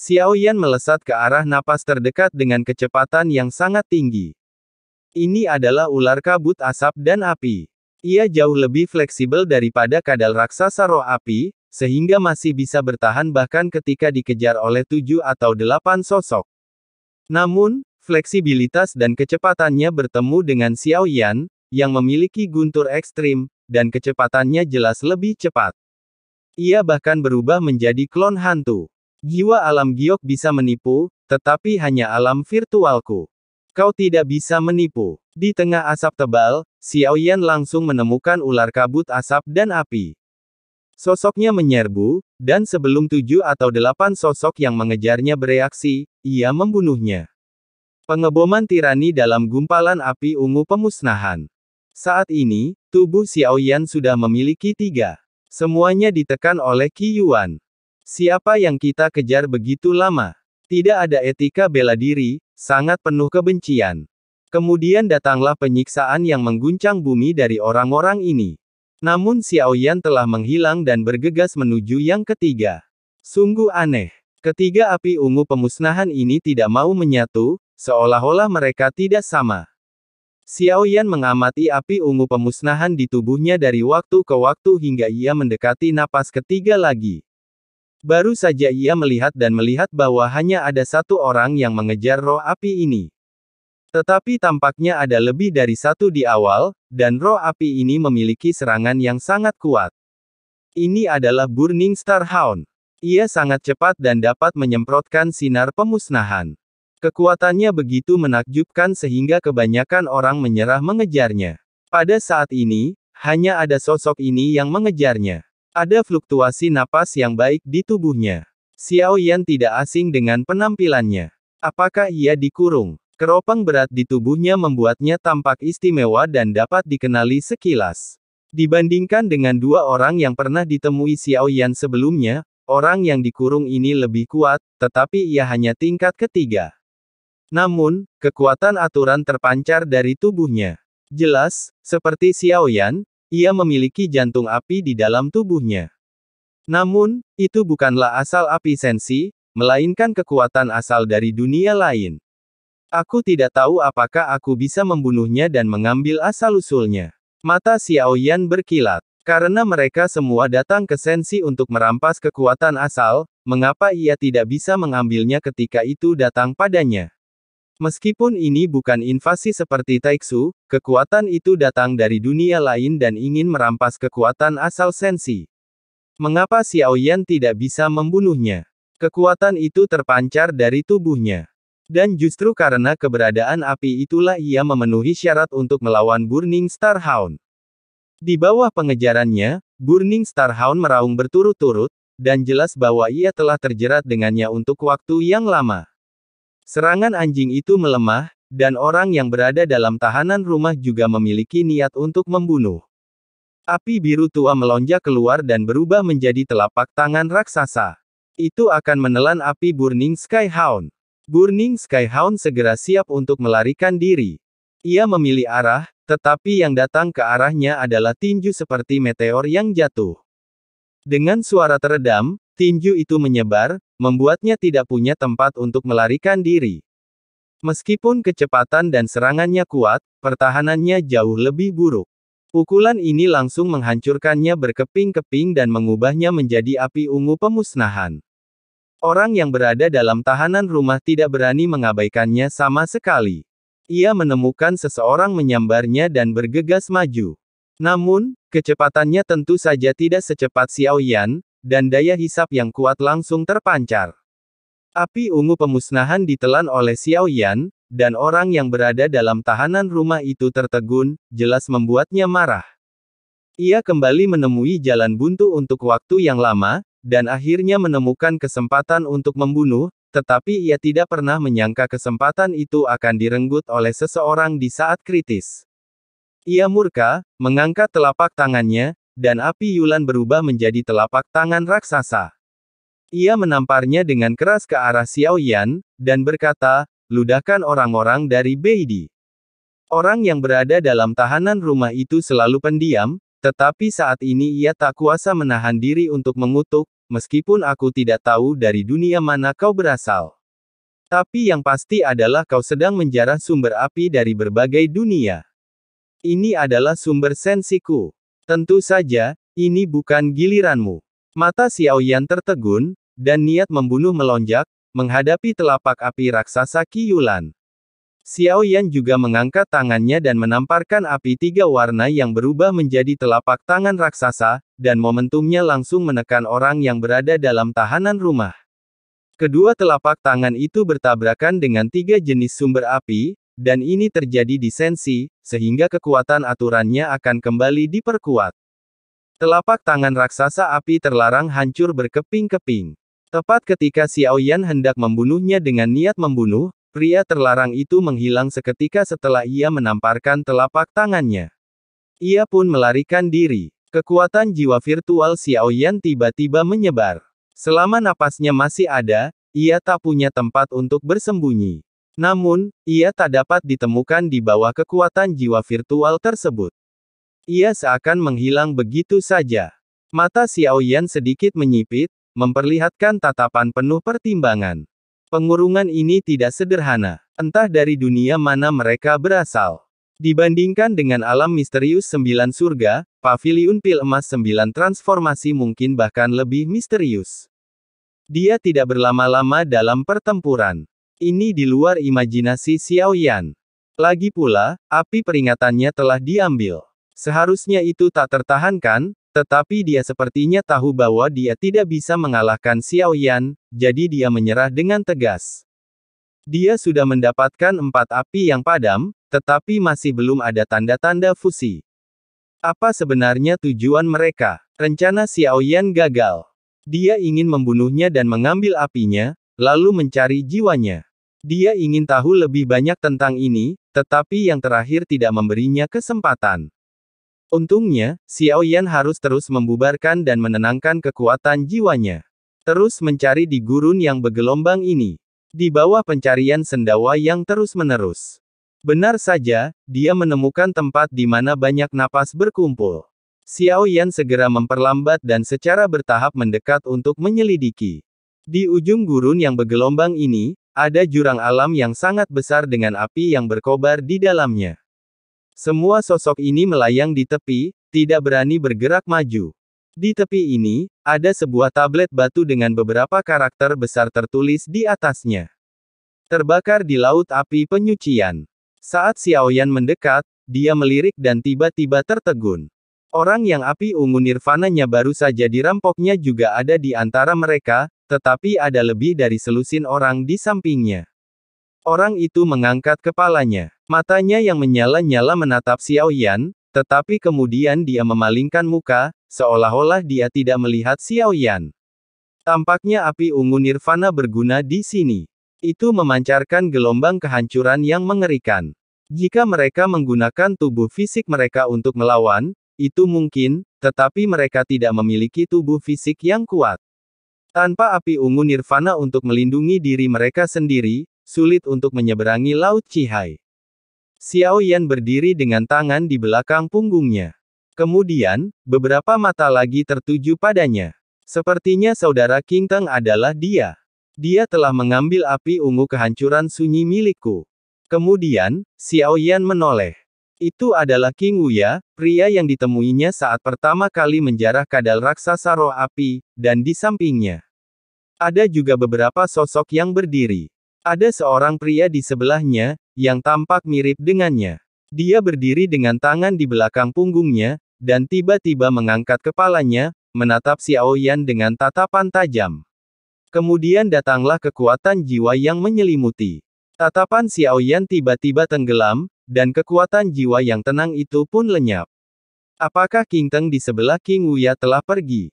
Xiao Yan melesat ke arah napas terdekat dengan kecepatan yang sangat tinggi. Ini adalah ular kabut asap dan api. Ia jauh lebih fleksibel daripada kadal raksasa roh api, sehingga masih bisa bertahan bahkan ketika dikejar oleh 7 atau 8 sosok. Namun, fleksibilitas dan kecepatannya bertemu dengan Xiao Yan, yang memiliki guntur ekstrim, dan kecepatannya jelas lebih cepat. Ia bahkan berubah menjadi klon hantu. Jiwa alam giok bisa menipu, tetapi hanya alam virtualku. Kau tidak bisa menipu. Di tengah asap tebal, Xiao Yan langsung menemukan ular kabut asap dan api. Sosoknya menyerbu, dan sebelum 7 atau 8 sosok yang mengejarnya bereaksi, ia membunuhnya. Pengeboman tirani dalam gumpalan api ungu pemusnahan. Saat ini, tubuh Xiao Yan sudah memiliki 3. Semuanya ditekan oleh Qi Yuan. Siapa yang kita kejar begitu lama? Tidak ada etika bela diri, sangat penuh kebencian. Kemudian datanglah penyiksaan yang mengguncang bumi dari orang-orang ini. Namun Xiao Yan telah menghilang dan bergegas menuju yang ketiga. Sungguh aneh. Ketiga api ungu pemusnahan ini tidak mau menyatu, seolah-olah mereka tidak sama. Xiao Yan mengamati api ungu pemusnahan di tubuhnya dari waktu ke waktu hingga ia mendekati napas ketiga lagi. Baru saja ia melihat bahwa hanya ada satu orang yang mengejar roh api ini. Tetapi tampaknya ada lebih dari satu di awal, dan roh api ini memiliki serangan yang sangat kuat. Ini adalah Burning Star Hound. Ia sangat cepat dan dapat menyemprotkan sinar pemusnahan. Kekuatannya begitu menakjubkan sehingga kebanyakan orang menyerah mengejarnya. Pada saat ini, hanya ada sosok ini yang mengejarnya. Ada fluktuasi napas yang baik di tubuhnya. Xiao Yan tidak asing dengan penampilannya. Apakah ia dikurung? Keropang berat di tubuhnya membuatnya tampak istimewa dan dapat dikenali sekilas. Dibandingkan dengan 2 orang yang pernah ditemui Xiao Yan sebelumnya, orang yang dikurung ini lebih kuat, tetapi ia hanya tingkat ketiga. Namun, kekuatan aturan terpancar dari tubuhnya. Jelas, seperti Xiao Yan, ia memiliki jantung api di dalam tubuhnya. Namun, itu bukanlah asal api sensi, melainkan kekuatan asal dari dunia lain. Aku tidak tahu apakah aku bisa membunuhnya dan mengambil asal-usulnya. Mata Xiao Yan berkilat. Karena mereka semua datang ke sensi untuk merampas kekuatan asal, mengapa ia tidak bisa mengambilnya ketika itu datang padanya? Meskipun ini bukan invasi seperti Taiksu, kekuatan itu datang dari dunia lain dan ingin merampas kekuatan asal sensi. Mengapa Xiao Yan tidak bisa membunuhnya? Kekuatan itu terpancar dari tubuhnya. Dan justru karena keberadaan api itulah ia memenuhi syarat untuk melawan Burning Star Hound. Di bawah pengejarannya, Burning Star Hound meraung berturut-turut, dan jelas bahwa ia telah terjerat dengannya untuk waktu yang lama. Serangan anjing itu melemah, dan orang yang berada dalam tahanan rumah juga memiliki niat untuk membunuh. Api biru tua melonjak keluar dan berubah menjadi telapak tangan raksasa. Itu akan menelan api Burning Sky Hound. Burning Sky Hound segera siap untuk melarikan diri. Ia memilih arah, tetapi yang datang ke arahnya adalah tinju seperti meteor yang jatuh. Dengan suara teredam, tinju itu menyebar, membuatnya tidak punya tempat untuk melarikan diri. Meskipun kecepatan dan serangannya kuat, pertahanannya jauh lebih buruk. Pukulan ini langsung menghancurkannya berkeping-keping dan mengubahnya menjadi api ungu pemusnahan. Orang yang berada dalam tahanan rumah tidak berani mengabaikannya sama sekali. Ia menemukan seseorang menyambarnya dan bergegas maju. Namun, kecepatannya tentu saja tidak secepat Xiao Yan, dan daya hisap yang kuat langsung terpancar. Api ungu pemusnahan ditelan oleh Xiao Yan, dan orang yang berada dalam tahanan rumah itu tertegun, jelas membuatnya marah. Ia kembali menemui jalan buntu untuk waktu yang lama, dan akhirnya menemukan kesempatan untuk membunuh, tetapi ia tidak pernah menyangka kesempatan itu akan direnggut oleh seseorang di saat kritis. Ia murka, mengangkat telapak tangannya, dan api Yulan berubah menjadi telapak tangan raksasa. Ia menamparnya dengan keras ke arah Xiao Yan, dan berkata, "Ludahkan orang-orang dari Beidi." Orang yang berada dalam tahanan rumah itu selalu pendiam, tetapi saat ini ia tak kuasa menahan diri untuk mengutuk, meskipun aku tidak tahu dari dunia mana kau berasal. Tapi yang pasti adalah kau sedang menjarah sumber api dari berbagai dunia. Ini adalah sumber sensiku. Tentu saja, ini bukan giliranmu. Mata Xiaoyan tertegun, dan niat membunuh melonjak, menghadapi telapak api raksasa Qi Yulan. Xiaoyan juga mengangkat tangannya dan menamparkan api tiga warna yang berubah menjadi telapak tangan raksasa, dan momentumnya langsung menekan orang yang berada dalam tahanan rumah. Kedua telapak tangan itu bertabrakan dengan tiga jenis sumber api, dan ini terjadi di sensi, sehingga kekuatan aturannya akan kembali diperkuat. Telapak tangan raksasa api terlarang hancur berkeping-keping. Tepat ketika Xiaoyan hendak membunuhnya dengan niat membunuh, pria terlarang itu menghilang seketika setelah ia menamparkan telapak tangannya. Ia pun melarikan diri. Kekuatan jiwa virtual Xiaoyan tiba-tiba menyebar. Selama napasnya masih ada, ia tak punya tempat untuk bersembunyi. Namun, ia tak dapat ditemukan di bawah kekuatan jiwa virtual tersebut. Ia seakan menghilang begitu saja. Mata Xiaoyan sedikit menyipit, memperlihatkan tatapan penuh pertimbangan. Pengurungan ini tidak sederhana. Entah dari dunia mana mereka berasal. Dibandingkan dengan alam misterius 9 surga, paviliun pil emas 9 transformasi mungkin bahkan lebih misterius. Dia tidak berlama-lama dalam pertempuran. Ini di luar imajinasi Xiaoyan. Lagi pula, api peringatannya telah diambil. Seharusnya itu tak tertahankan, tetapi dia sepertinya tahu bahwa dia tidak bisa mengalahkan Xiaoyan, jadi dia menyerah dengan tegas. Dia sudah mendapatkan 4 api yang padam, tetapi masih belum ada tanda-tanda fusi. Apa sebenarnya tujuan mereka? Rencana Xiaoyan gagal. Dia ingin membunuhnya dan mengambil apinya, lalu mencari jiwanya. Dia ingin tahu lebih banyak tentang ini, tetapi yang terakhir tidak memberinya kesempatan. Untungnya, Xiaoyan harus terus membubarkan dan menenangkan kekuatan jiwanya. Terus mencari di gurun yang bergelombang ini. Di bawah pencarian sendawa yang terus-menerus. Benar saja, dia menemukan tempat di mana banyak napas berkumpul. Xiaoyan segera memperlambat dan secara bertahap mendekat untuk menyelidiki. Di ujung gurun yang bergelombang ini, ada jurang alam yang sangat besar dengan api yang berkobar di dalamnya. Semua sosok ini melayang di tepi, tidak berani bergerak maju. Di tepi ini, ada sebuah tablet batu dengan beberapa karakter besar tertulis di atasnya. Terbakar di laut api penyucian. Saat Xiaoyan mendekat, dia melirik dan tiba-tiba tertegun. Orang yang api ungu nirvananya baru saja dirampoknya juga ada di antara mereka, tetapi ada lebih dari selusin orang di sampingnya. Orang itu mengangkat kepalanya. Matanya yang menyala-nyala menatap Xiaoyan, tetapi kemudian dia memalingkan muka, seolah-olah dia tidak melihat Xiaoyan. Tampaknya api ungu nirvana berguna di sini. Itu memancarkan gelombang kehancuran yang mengerikan. Jika mereka menggunakan tubuh fisik mereka untuk melawan, itu mungkin, tetapi mereka tidak memiliki tubuh fisik yang kuat. Tanpa api ungu nirvana untuk melindungi diri mereka sendiri, sulit untuk menyeberangi Laut Cihai. Xiaoyan berdiri dengan tangan di belakang punggungnya. Kemudian, beberapa mata lagi tertuju padanya. Sepertinya saudara King Teng adalah dia. Dia telah mengambil api ungu kehancuran sunyi milikku. Kemudian, Xiaoyan menoleh. Itu adalah King Wuya, pria yang ditemuinya saat pertama kali menjarah kadal raksasa roh api, dan di sampingnya. Ada juga beberapa sosok yang berdiri. Ada seorang pria di sebelahnya, yang tampak mirip dengannya. Dia berdiri dengan tangan di belakang punggungnya, dan tiba-tiba mengangkat kepalanya, menatap Xiaoyan dengan tatapan tajam. Kemudian datanglah kekuatan jiwa yang menyelimuti. Tatapan Xiaoyan tiba-tiba tenggelam, dan kekuatan jiwa yang tenang itu pun lenyap. Apakah King Teng di sebelah King Wuya telah pergi?